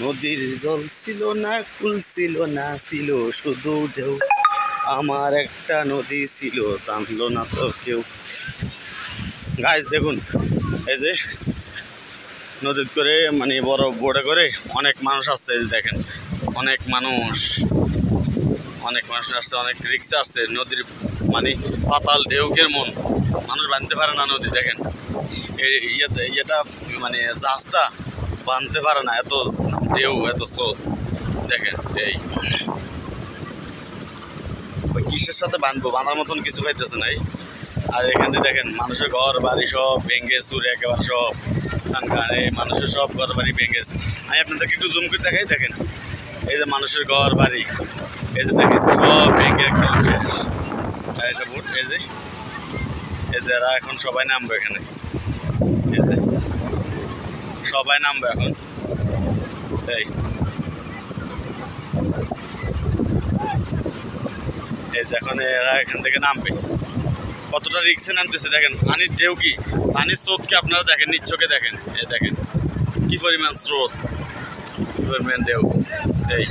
নদীর জল ছিল না, কুল ছিল না, ছিল শুধু ঢেউ। আমার একটা নদী ছিল, জানলো না তো কেউ। গাইস দেখুন, এই যে নদীর করে মানে বড় বোটে করে অনেক মানুষ আসছে। এই যে দেখেন, অনেক মানুষ আসছে, অনেক রিক্সা আসছে। নদীর মানে পাতাল ঢেউকের মন, মানুষ বাঁধতে পারে না নদী। দেখেন এটা মানে জাহাজটা বাঁধতে পারে না, এত ঢেউ, এত স্রোত। দেখেন এই কিসের সাথে বাঁধবো, বাঁধার মতন কিছু পাইতেছে নাই। আর এখান থেকে দেখেন মানুষের ঘর বাড়ি সব ভেঙে চুরে একেবারে সব এই মানুষের সব ঘর বাড়ি ভেঙে। আমি আপনাদেরকে একটু জুম করে দেখাই। দেখেন এই যে মানুষের ঘর বাড়ি, এই যে দেখেন সব ভেঙে একদম শেষ। আর এটা ভোট, এই যে এরা এখন সবাই নামবে এখানে, এই যে সবাই নামবে এখন। এই যে এখন এরা এখান থেকে নামবে। কতটা রিক্সে নামতেছে দেখেন। পানির ঢেউ কি, পানির স্রোতকে আপনারা দেখেন, নিজ চোখে দেখেন। এই দেখেন কি পরিমাণ স্রোত, কি পরিমাণ ঢেউ। এই